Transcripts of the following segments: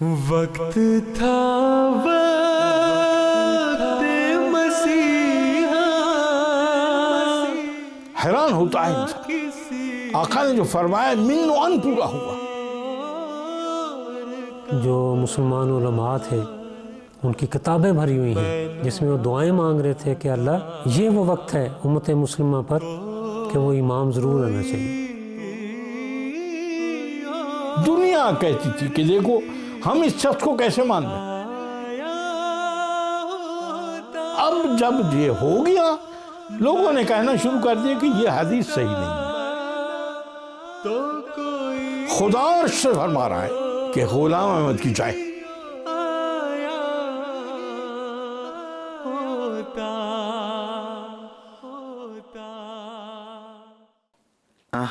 وقت تھا وقت مسیحا. حیران ہوتا ہے انسان. آقا نے جو فرمایا من و ان پورا ہوا. جو مسلمان علماء تھے ان کی کتابیں بھری ہوئی ہیں جس میں وہ دعائیں مانگ رہے تھے کہ اللہ یہ وہ وقت ہے امت مسلمہ پر کہ وہ امام ضرور آنا چاہیے. دنیا کہتی تھی کہ دیکھو ہم اس شخص کو کیسے مان لیں. اب جب یہ ہو گیا لوگوں نے کہنا شروع کر دیا کہ یہ حدیث صحیح نہیں ہے. خدا عرش سے فرما رہا ہے کہ غلام احمد کی جائے.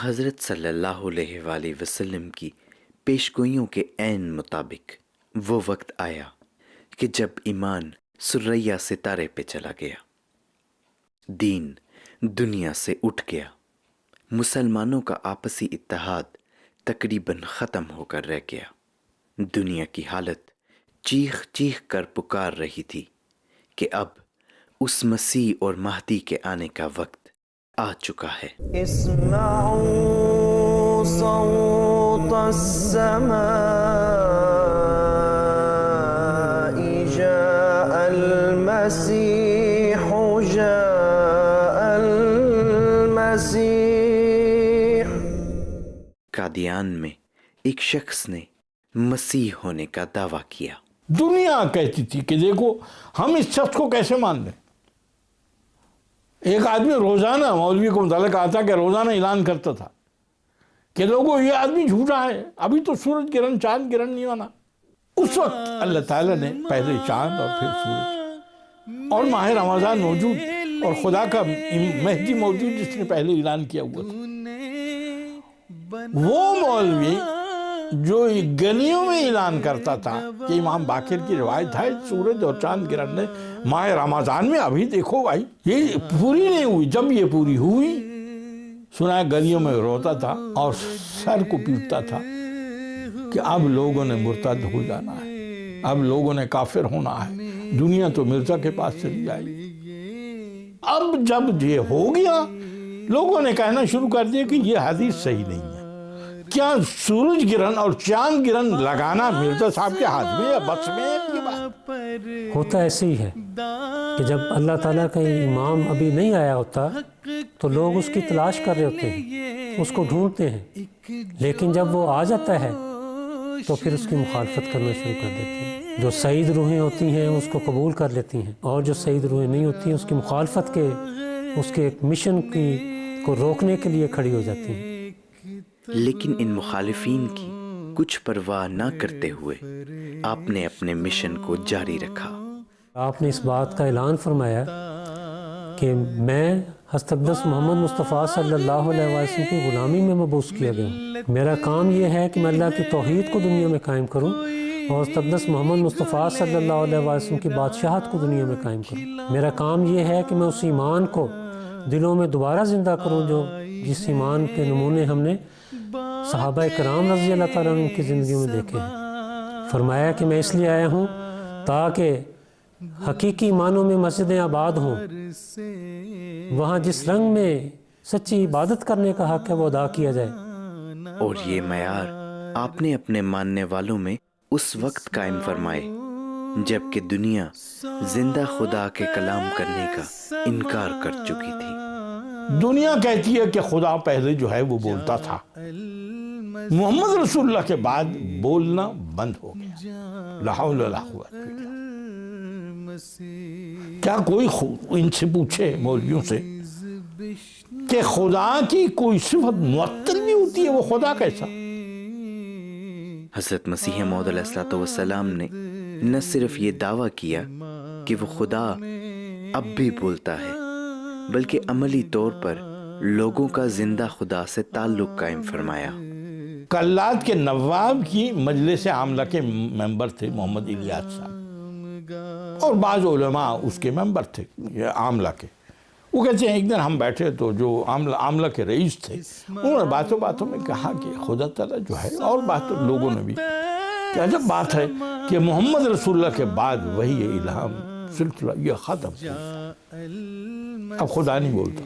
حضرت صلی اللہ علیہ وآلہ وسلم کی پیشگوئیوں کے عین مطابق وہ وقت آیا کہ جب ایمان سریا ستارے پہ چلا گیا، دین دنیا سے اٹھ گیا، مسلمانوں کا آپسی اتحاد تقریباً ختم ہو کر رہ گیا. دنیا کی حالت چیخ چیخ کر پکار رہی تھی کہ اب اس مسیح اور مہدی کے آنے کا وقت آ چکا ہے. اسمعوا صوت السماء جاء المسيح جاء المسيح. قادیان میں ایک شخص نے مسیح ہونے کا دعویٰ کیا. دنیا کہتی تھی کہ دیکھو ہم اس شخص کو کیسے مان لیں. ایک آدمی روزانہ مولوی کو متعلق آتا کہ روزانہ اعلان کرتا تھا کہ لوگوں یہ آدمی جھوٹا ہے، ابھی تو سورج گرہن چاند گرہن نہیں ہونا. اس وقت اللہ تعالیٰ نے پہلے چاند اور پھر سورج اور ماہ رمضان موجود اور خدا کا مہدی موجود جس نے پہلے اعلان کیا ہوا تھا. وہ مولوی جو گلیوں میں اعلان کرتا تھا کہ امام باقر کی روایت ہے سورج اور چاند گرہن نے ماہ رمضان میں ابھی دیکھو بھائی یہ پوری نہیں ہوئی. جب یہ پوری ہوئی سنا گلیوں میں روتا تھا اور سر کو پیٹتا تھا کہ اب لوگوں نے مرتد ہو جانا ہے، اب لوگوں نے کافر ہونا ہے، دنیا تو مرزا کے پاس چلی جائے گی. اب جب یہ ہو گیا لوگوں نے کہنا شروع کر دیا کہ یہ حدیث صحیح نہیں ہے. کیا سورج گرہن اور چاند گرہن لگانا مرزا صاحب کے ہاتھ میں یا بس میں ہے؟ یہ بات ہوتا ایسے ہی ہے کہ جب اللہ تعالیٰ کا امام ابھی نہیں آیا ہوتا تو لوگ اس کی تلاش کر رہے ہوتے ہیں، اس کو ڈھونڈتے ہیں، لیکن جب وہ آ جاتا ہے تو پھر اس کی مخالفت کرنا شروع کر دیتے ہیں. جو سعید روحیں ہوتی ہیں اس کو قبول کر لیتی ہیں اور جو سعید روحیں نہیں ہوتی ہیں اس کی مخالفت کے اس کے ایک مشن کو روکنے کے لیے کھڑی ہو جاتی ہیں. لیکن ان مخالفین کی کچھ پرواہ نہ کرتے ہوئے آپ نے اپنے مشن کو جاری رکھا. آپ نے اس بات کا اعلان فرمایا کہ میں حضرت اقدس محمد مصطفیٰ صلی اللہ علیہ وسلم کی غلامی میں مبعوث کیا گیا ہوں. میرا کام یہ ہے کہ میں اللہ کی توحید کو دنیا میں قائم کروں اور حضرت اقدس محمد مصطفیٰ صلی اللہ علیہ وسلم کی بادشاہت کو دنیا میں قائم کروں. میرا کام یہ ہے کہ میں اس ایمان کو دلوں میں دوبارہ زندہ کروں جو جس ایمان کے نمونے ہم نے صحابہ کرام رضی اللہ تعالیٰ عنہ کی زندگیوں میں دیکھے ہیں. فرمایا کہ میں اس لیے آیا ہوں تاکہ حقیقی معنوں میں مسجدیں آباد ہوں، وہاں جس رنگ میں سچی عبادت کرنے کا حق ہے وہ ادا کیا جائے. اور یہ معیار آپ نے اپنے ماننے والوں میں اس وقت قائم فرمائے جب کہ دنیا زندہ خدا کے کلام کرنے کا انکار کر چکی تھی. دنیا کہتی ہے کہ خدا پہلے جو ہے وہ بولتا تھا، محمد رسول اللہ کے بعد بولنا بند ہو گیا. لا حول ولا قوت الا باللہ. کیا کوئی ان سے پوچھے مولویوں سے کہ خدا کی کوئی صفت معطل نہیں ہوتی ہے، وہ خدا کیسا؟ حضرت مسیح موعود علیہ السلام نے نہ صرف یہ دعویٰ کیا کہ وہ خدا اب بھی بولتا ہے بلکہ عملی طور پر لوگوں کا زندہ خدا سے تعلق قائم فرمایا. کلات کے نواب کی مجلس عاملہ کے ممبر تھے محمد الیاس صاحب اور بعض علماء اس کے ممبر تھے عاملہ کے. وہ کہتے ہیں ایک دن ہم بیٹھے تو جو عاملہ کے رئیس تھے انہوں نے باتوں میں کہا کہ خدا تعالیٰ جو ہے اور باتوں لوگوں نے بھی کہ عجب بات ہے کہ محمد رسول اللہ کے بعد وہی الہام سلسلہ یہ ختم ہو گیا، اب خدا نہیں بولتا۔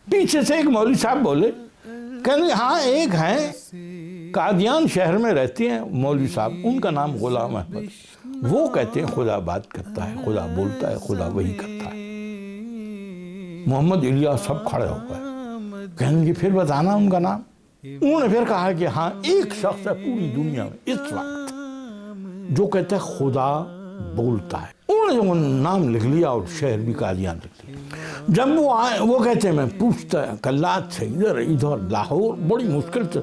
پیچھے سے ایک مولوی صاحب بولے، کہنے ہاں ایک ہیں قادیان شہر میں رہتے ہیں مولوی صاحب، ان کا نام غلام احمد، وہ کہتے ہیں خدا بات کرتا ہے، خدا بولتا ہے، خدا وہی کرتا ہے۔ محمد الیاس سب کھڑے ہو گئے، کہنے کہ پھر بتانا ان کا نام۔ انہوں نے پھر کہا کہ ہاں ایک شخص ہے پوری دنیا میں اس وقت جو کہتا ہے خدا بولتا ہے۔ انہوں نے وہ نام لکھ لیا اور شہر بھی قادیان لکھ لیا۔ جب وہ آئے وہ کہتے ہیں میں پوچھتا کلات سے ادھر لاہور، بڑی مشکل سے،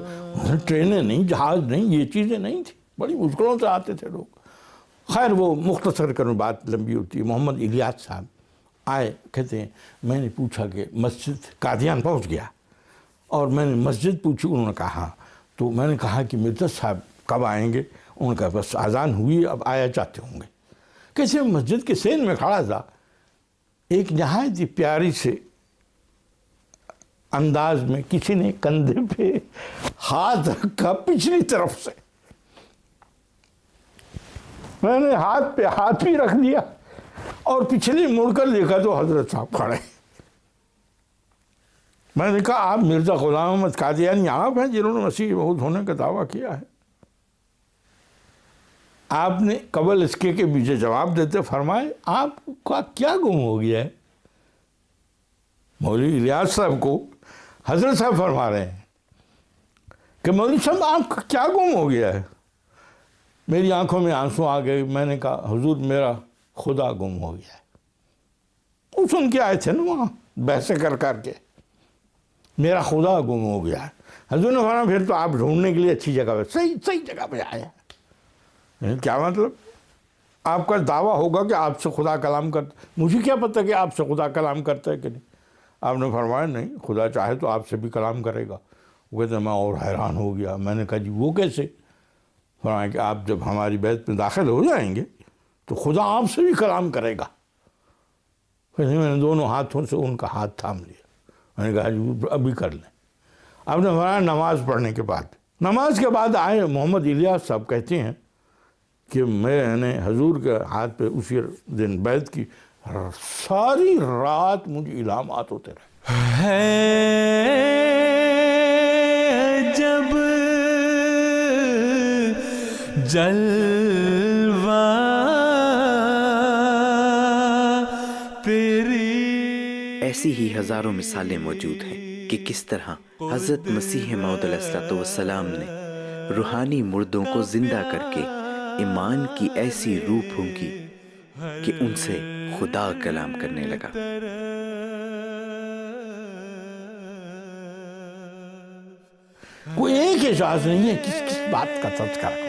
ٹرینیں نہیں، جہاز نہیں، یہ چیزیں نہیں تھی، بڑی مشکلوں سے آتے تھے لوگ۔ خیر وہ مختصر کروں، بات لمبی ہوتی ہے۔ محمد الیاس صاحب آئے، کہتے ہیں میں نے پوچھا کہ مسجد قادیان پہنچ گیا اور میں نے مسجد پوچھی، انہوں نے کہا، تو میں نے کہا کہ مرزا صاحب کب آئیں گے؟ انہوں نے کہا بس اذان ہوئی اب آیا جاتے ہوں گے۔ کیسے مسجد کے سین میں کھڑا تھا، ایک نہایت ہی پیاری سے انداز میں کسی نے کندھے پہ ہاتھ رکھا پچھلی طرف سے، میں نے ہاتھ پہ ہاتھ بھی رکھ دیا اور پچھلی مڑ کر دیکھا تو حضرت صاحب کھڑے۔ میں نے کہا آپ مرزا غلام احمد قادیانی آپ ہیں جنہوں نے مسیح موعود ہونے کا دعویٰ کیا ہے؟ آپ نے قبل اس کے مجھے جواب دیتے فرمائے آپ کا کیا گم ہو گیا ہے؟ مولوی الیاس صاحب کو حضرت صاحب فرما رہے ہیں کہ مولوی صاحب آپ کا کیا گم ہو گیا ہے؟ میری آنکھوں میں آنسو آ گئے، میں نے کہا حضور میرا خدا گم ہو گیا ہے۔ وہ سن کے آئے تھے نا وہاں بحثیں کر کے، میرا خدا گم ہو گیا ہے۔ حضور نے فرمایا پھر تو آپ ڈھونڈنے کے لیے اچھی جگہ پہ، صحیح جگہ پہ آئے ہیں۔ کیا مطلب؟ آپ کا دعویٰ ہوگا کہ آپ سے خدا کلام کرتا، مجھے کیا پتہ کہ آپ سے خدا کلام کرتا ہے کہ نہیں؟ آپ نے فرمایا نہیں، خدا چاہے تو آپ سے بھی کلام کرے گا۔ وہ کہتے ہیں میں اور حیران ہو گیا، میں نے کہا جی وہ کیسے؟ فرمایا کہ آپ جب ہماری بیت میں داخل ہو جائیں گے تو خدا آپ سے بھی کلام کرے گا۔ پھر میں نے دونوں ہاتھوں سے ان کا ہاتھ تھام لیا، میں نے کہا جی ابھی کر لیں۔ آپ نے فرمایا نماز پڑھنے کے بعد، نماز کے بعد آئے محمد الیاس صاحب کہتے ہیں کہ میں نے حضور کے ہاتھ پہ اسی دن بیعت کی، ساری رات مجھے الہامات ہوتے رہے۔ ہے جب جلوہ تیری۔ ایسی ہی ہزاروں مثالیں موجود ہیں کہ کس طرح حضرت مسیح موعود علیہ السلام نے روحانی مردوں کو زندہ کر کے ایمان کی ایسی روح پھونکی کہ ان سے خدا کلام کرنے لگا۔ کوئی ایک اعجاز نہیں ہے، کس بات کا تذکرہ کرو۔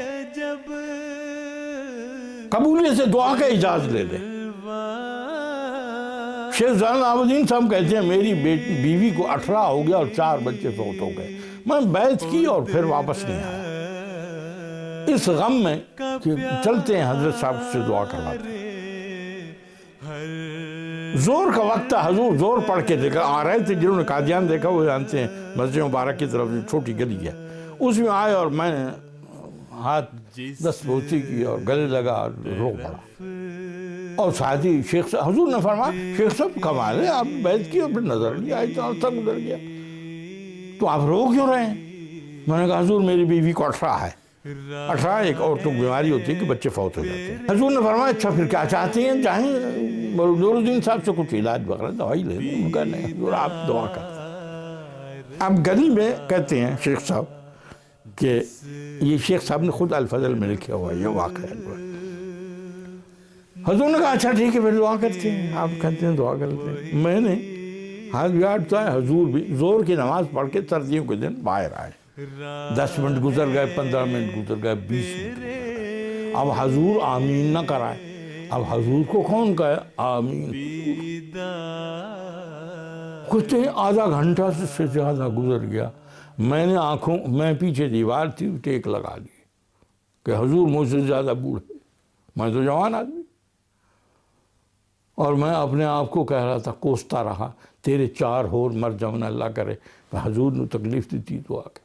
قبولیت سے دعا کا اجازت لے دے۔ شیخ زین العابدین صاحب کہتے ہیں میری بیوی کو 18 ہو گیا اور 4 بچے فوت ہو گئے، میں بیعت کی اور پھر واپس نہیں آیا، اس غم میں کہ چلتے ہیں حضرت صاحب سے دعا کرواتے ہیں۔ زور کا وقت تھا، حضور زور پڑھ کے دیکھا آ رہے تھے، جنہوں نے قادیان دیکھا وہ جانتے ہیں، مسجد مبارک کی طرف چھوٹی گلی ہے، اس میں آئے اور میں نے ہاتھ دست بوسی کی اور گلے لگا اور رو پڑا، اور ساتھی شیخ صاحب، حضور نے فرمایا شیخ صاحب کمال ہے، آپ بیعت کی اور پھر نظر نہیں آئی تو عرصہ گزر گیا، تو آپ رو کیوں رہے ہیں؟ میں نے کہا حضور میری بیوی کو 18 ہے، 18 ایک عورتوں کی بیماری ہوتی ہے کہ بچے فوت ہو جاتے ہیں۔ حضور نے فرمایا اچھا پھر کیا چاہتے ہیں، چاہیں نور الدین صاحب سے کچھ علاج وغیرہ دوائی لے لیں؟ ان کا نہیں حضور آپ دعا کریں۔ اب گلی میں کہتے ہیں شیخ صاحب کہ یہ شیخ صاحب نے خود الفضل میں لکھا ہوا یہ واقعہ ہے۔ حضور نے کہا اچھا ٹھیک ہے پھر دعا کرتے ہیں، آپ کہتے ہیں دعا کرتے ہیں۔ میں نے ہاتھ بگاڑتا ہے، حضور بھی زور کی نماز پڑھ کے سردیوں کے دن باہر آئے، 10 منٹ گزر گئے، 15 منٹ گزر گئے، 20 منٹ گزر گئے، اب حضور آمین نہ کرائے، اب حضور کو کون کہے آمین؟ کچھ آدھا گھنٹہ سے زیادہ گزر گیا، میں نے میں پیچھے دیوار تھی ٹیک لگا لی کہ حضور مجھ سے زیادہ بوڑھے، میں تو جوان آدمی، اور میں اپنے آپ کو کہہ رہا تھا، کوستا رہا تیرے 4 ہور مر جاؤں اللہ کرے، کہ حضور نے تکلیف دی تو آ کے